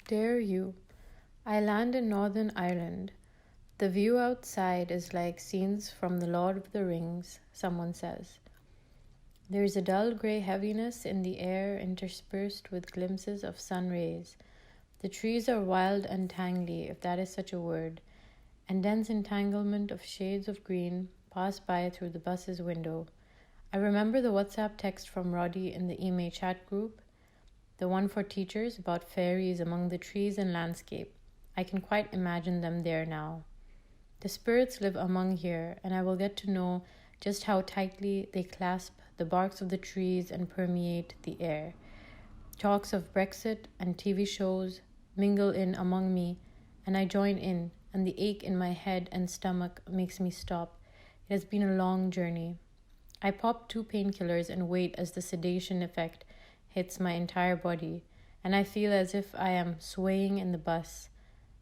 Dare you? I land in Northern Ireland. The view outside is like scenes from The Lord of the Rings, someone says. There is a dull grey heaviness in the air interspersed with glimpses of sun rays. The trees are wild and tangly, if that is such a word, and dense entanglement of shades of green pass by through the bus's window. I remember the WhatsApp text from Roddy in the email chat group, the one for teachers about fairies among the trees and landscape. I can quite imagine them there now. The spirits live among here, and I will get to know just how tightly they clasp the barks of the trees and permeate the air. Talks of Brexit and TV shows mingle in among me, and I join in, and the ache in my head and stomach makes me stop. It has been a long journey. I pop 2 painkillers and wait as the sedation effect hits my entire body, and I feel as if I am swaying in the bus.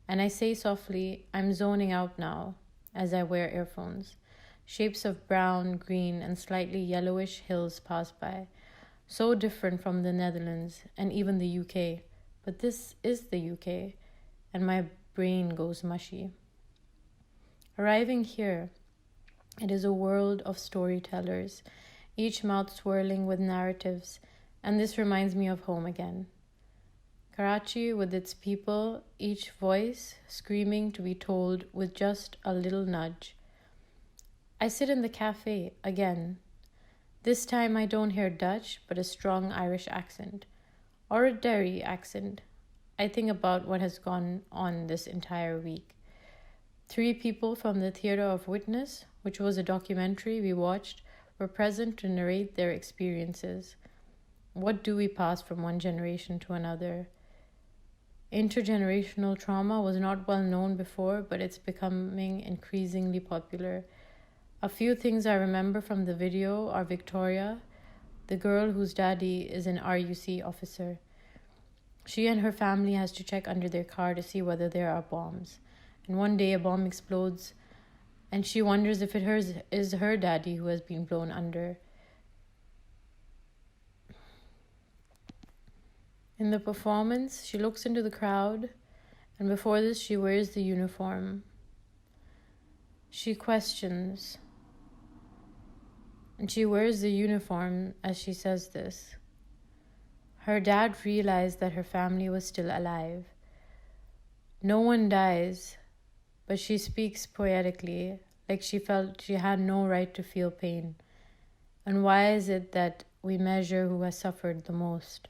And I say softly, I'm zoning out now, as I wear earphones. Shapes of brown, green, and slightly yellowish hills pass by. So different from the Netherlands and even the UK. But this is the UK, and my brain goes mushy. Arriving here, it is a world of storytellers, each mouth swirling with narratives, and this reminds me of home again. Karachi with its people, each voice screaming to be told with just a little nudge. I sit in the cafe again. This time I don't hear Dutch, but a strong Irish accent. Or a Derry accent. I think about what has gone on this entire week. 3 people from the Theatre of Witness, which was a documentary we watched, were present to narrate their experiences. What do we pass from one generation to another? Intergenerational trauma was not well known before, but it's becoming increasingly popular. A few things I remember from the video are Victoria, the girl whose daddy is an RUC officer. She and her family has to check under their car to see whether there are bombs. And one day a bomb explodes, and she wonders if it is her daddy who has been blown under. In the performance, she looks into the crowd, and before this she wears the uniform. She questions, and she wears the uniform as she says this. Her dad realized that her family was still alive. No one dies, but she speaks poetically, like she felt she had no right to feel pain. And why is it that we measure who has suffered the most?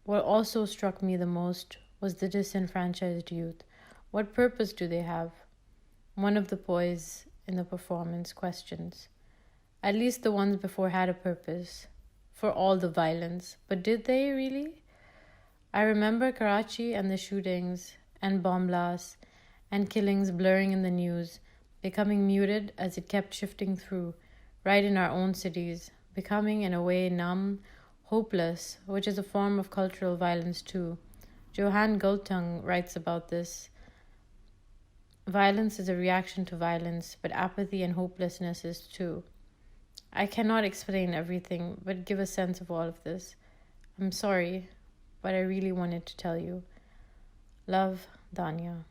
What also struck me the most was the disenfranchised youth. What purpose do they have? One of the boys in the performance questions. At least the ones before had a purpose for all the violence, but did they really? I remember Karachi and the shootings and bomb blasts and killings blurring in the news, becoming muted as it kept shifting through, right in our own cities, becoming in a way numb, hopeless, which is a form of cultural violence too. Johan Gultung writes about this. Violence is a reaction to violence, but apathy and hopelessness is too. I cannot explain everything, but give a sense of all of this. I'm sorry, but I really wanted to tell you. Love, Dania.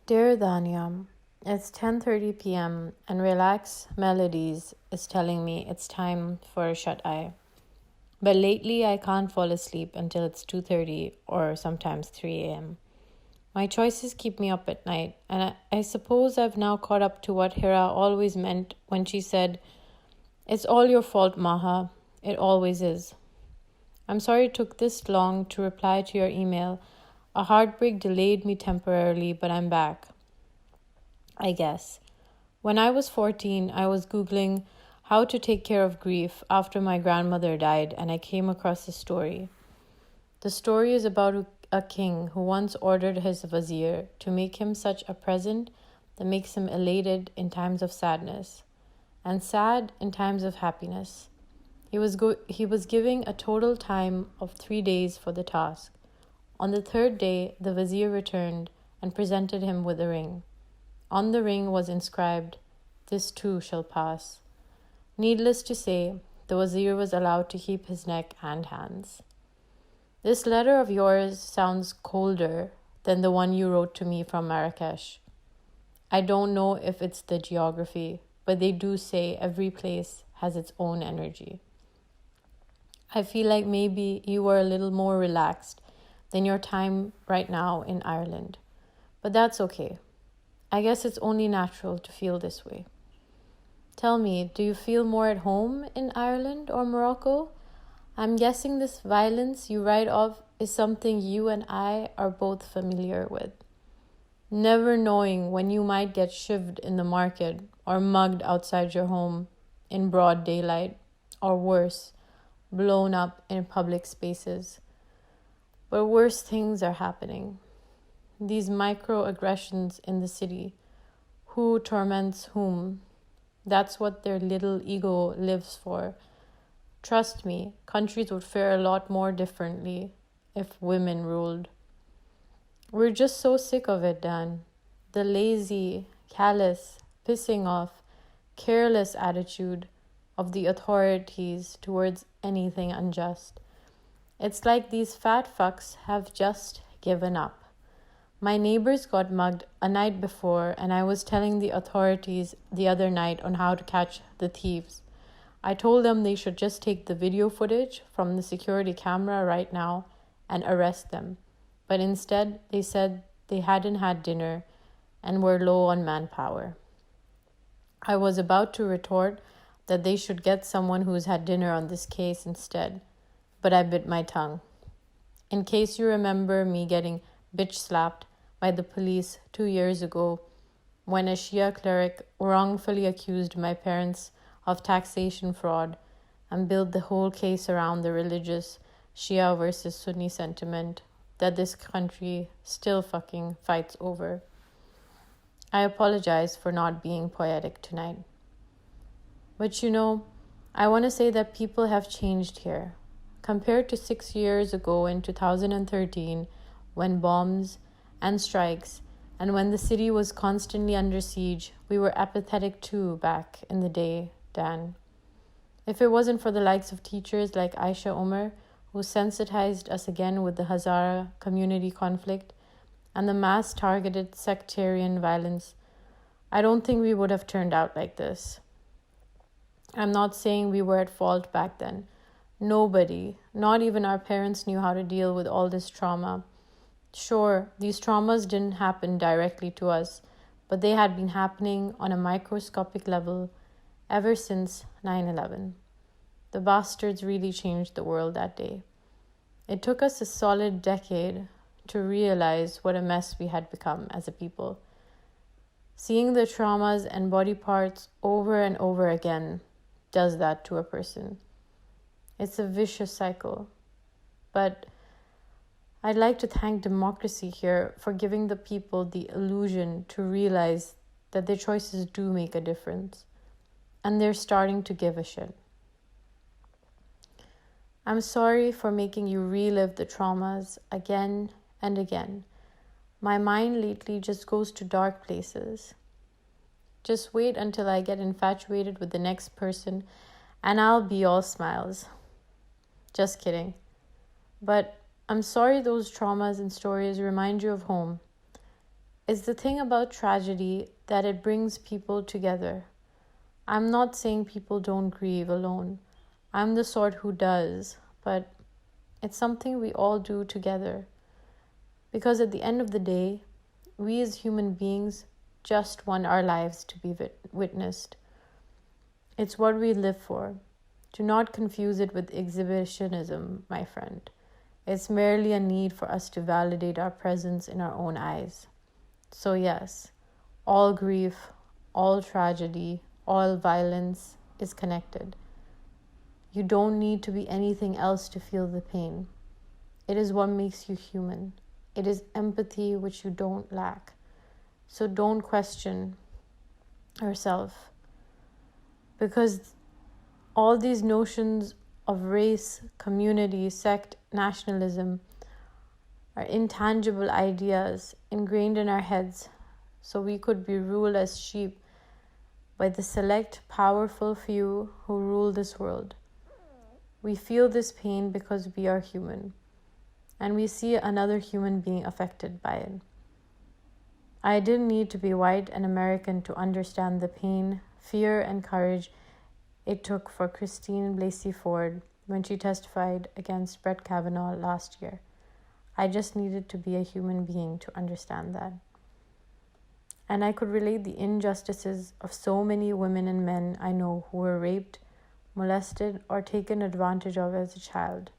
Dear Dania, it's 10:30 p.m. and Relax Melodies is telling me it's time for a shut-eye. But lately I can't fall asleep until it's 2:30 or sometimes 3 a.m. My choices keep me up at night, and I suppose I've now caught up to what Hira always meant when she said, "It's all your fault, Maha. It always is." I'm sorry it took this long to reply to your email. A heartbreak delayed me temporarily, but I'm back. I guess. When I was 14, I was Googling how to take care of grief after my grandmother died, and I came across this story. The story is about a king who once ordered his vizier to make him such a present that makes him elated in times of sadness and sad in times of happiness. He was giving a total time of 3 days for the task. On the 3rd day, the vizier returned and presented him with a ring. On the ring was inscribed, "This too shall pass." Needless to say, the vizier was allowed to keep his neck and hands. This letter of yours sounds colder than the one you wrote to me from Marrakesh. I don't know if it's the geography, but they do say every place has its own energy. I feel like maybe you were a little more relaxed than your time right now in Ireland. But that's okay. I guess it's only natural to feel this way. Tell me, do you feel more at home in Ireland or Morocco? I'm guessing this violence you write of is something you and I are both familiar with. Never knowing when you might get shivved in the market or mugged outside your home in broad daylight, or worse, blown up in public spaces. But worse things are happening. These microaggressions in the city. Who torments whom? That's what their little ego lives for. Trust me, countries would fare a lot more differently if women ruled. We're just so sick of it, Dan. The lazy, callous, pissing off, careless attitude of the authorities towards anything unjust. It's like these fat fucks have just given up. My neighbors got mugged a night before, and I was telling the authorities the other night on how to catch the thieves. I told them they should just take the video footage from the security camera right now and arrest them. But instead, they said they hadn't had dinner and were low on manpower. I was about to retort that they should get someone who's had dinner on this case instead, but I bit my tongue. In case you remember me getting bitch slapped by the police 2 years ago when a Shia cleric wrongfully accused my parents of taxation fraud and built the whole case around the religious Shia versus Sunni sentiment that this country still fucking fights over. I apologize for not being poetic tonight. But I want to say that people have changed here. Compared to 6 years ago in 2013, when bombs and strikes, and when the city was constantly under siege, we were apathetic too back in the day, Dan. If it wasn't for the likes of teachers like Aisha Omar, who sensitized us again with the Hazara community conflict and the mass-targeted sectarian violence, I don't think we would have turned out like this. I'm not saying we were at fault back then. Nobody, not even our parents, knew how to deal with all this trauma. Sure, these traumas didn't happen directly to us, but they had been happening on a microscopic level ever since 9/11. The bastards really changed the world that day. It took us a solid decade to realize what a mess we had become as a people. Seeing the traumas and body parts over and over again does that to a person. It's a vicious cycle. But I'd like to thank democracy here for giving the people the illusion to realize that their choices do make a difference. And they're starting to give a shit. I'm sorry for making you relive the traumas again and again. My mind lately just goes to dark places. Just wait until I get infatuated with the next person and I'll be all smiles. Just kidding. But I'm sorry those traumas and stories remind you of home. It's the thing about tragedy that it brings people together. I'm not saying people don't grieve alone. I'm the sort who does, but it's something we all do together. Because at the end of the day, we as human beings just want our lives to be witnessed. It's what we live for. Do not confuse it with exhibitionism, my friend. It's merely a need for us to validate our presence in our own eyes. So yes, all grief, all tragedy, all violence is connected. You don't need to be anything else to feel the pain. It is what makes you human. It is empathy which you don't lack. So don't question yourself. Because all these notions of race, community, sect, nationalism are intangible ideas ingrained in our heads, so we could be ruled as sheep by the select, powerful few who rule this world. We feel this pain because we are human. and we see another human being affected by it. I didn't need to be white and American to understand the pain, fear, and courage it took for Christine Blasey Ford when she testified against Brett Kavanaugh last year. I just needed to be a human being to understand that. And I could relate the injustices of so many women and men I know who were raped, molested, or taken advantage of as a child.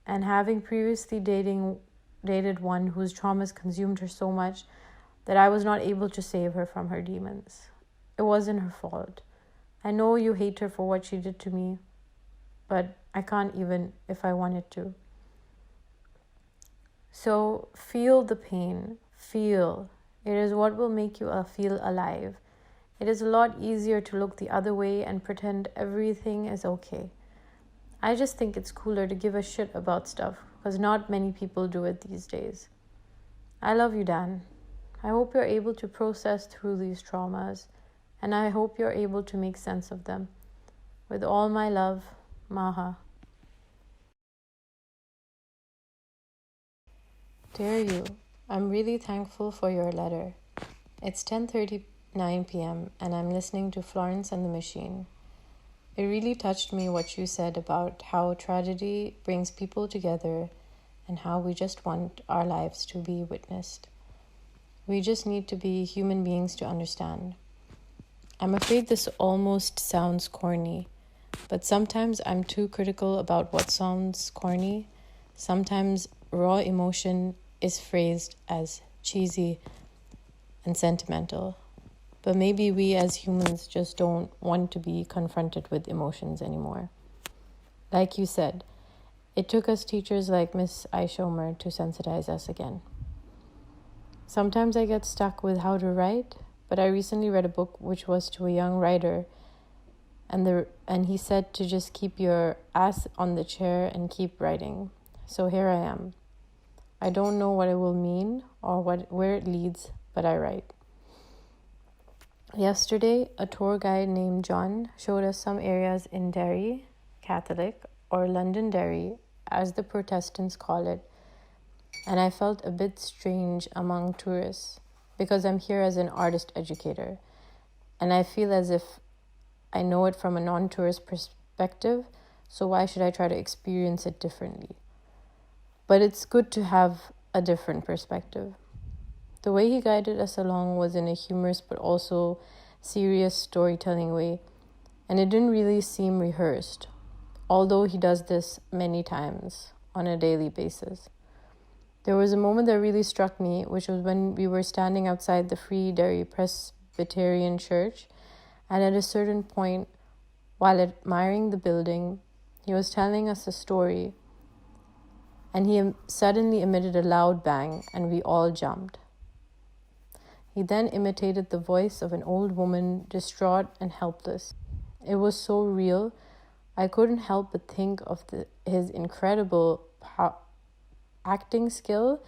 And having previously dated one whose traumas consumed her so much that I was not able to save her from her demons. It wasn't her fault. I know you hate her for what she did to me, but I can't even if I wanted to. So feel the pain. Feel. It is what will make you feel alive. It is a lot easier to look the other way and pretend everything is okay. I just think it's cooler to give a shit about stuff because not many people do it these days. I love you, Dan. I hope you're able to process through these traumas, and I hope you're able to make sense of them. With all my love, Maha. Dear you, I'm really thankful for your letter. It's 10:39 p.m. and I'm listening to Florence and the Machine. It really touched me what you said about how tragedy brings people together and how we just want our lives to be witnessed. We just need to be human beings to understand. I'm afraid this almost sounds corny, but sometimes I'm too critical about what sounds corny. Sometimes raw emotion is phrased as cheesy and sentimental. But maybe we as humans just don't want to be confronted with emotions anymore. Like you said, it took us teachers like Miss Aishomer to sensitize us again. Sometimes I get stuck with how to write, but I recently read a book which was to a young writer, and he said to just keep your ass on the chair and keep writing. So here I am. I don't know what it will mean or where it leads, but I write. Yesterday, a tour guide named John showed us some areas in Derry, Catholic, or Londonderry, as the Protestants call it, and I felt a bit strange among tourists because I'm here as an artist educator, and I feel as if I know it from a non-tourist perspective, so why should I try to experience it differently? But it's good to have a different perspective. The way he guided us along was in a humorous but also serious storytelling way, and it didn't really seem rehearsed, although he does this many times on a daily basis. There was a moment that really struck me, which was when we were standing outside the Free Derry Presbyterian Church, and at a certain point, while admiring the building, he was telling us a story, and he suddenly emitted a loud bang, and we all jumped. He then imitated the voice of an old woman, distraught and helpless. It was so real, I couldn't help but think of his incredible acting skill,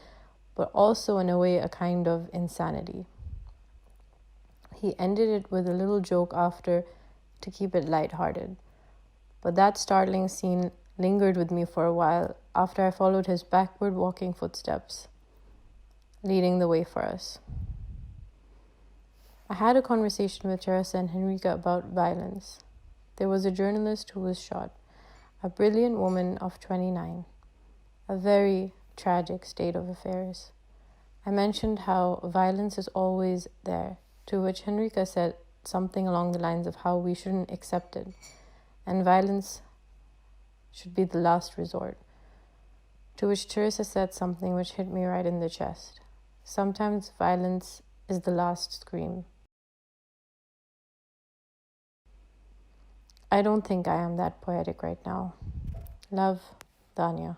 but also in a way a kind of insanity. He ended it with a little joke after to keep it lighthearted. But that startling scene lingered with me for a while after I followed his backward walking footsteps, leading the way for us. I had a conversation with Teresa and Henrika about violence. There was a journalist who was shot, a brilliant woman of 29. A very tragic state of affairs. I mentioned how violence is always there, to which Henrika said something along the lines of how we shouldn't accept it, and violence should be the last resort. To which Teresa said something which hit me right in the chest. Sometimes violence is the last scream. I don't think I am that poetic right now. Love, Dania.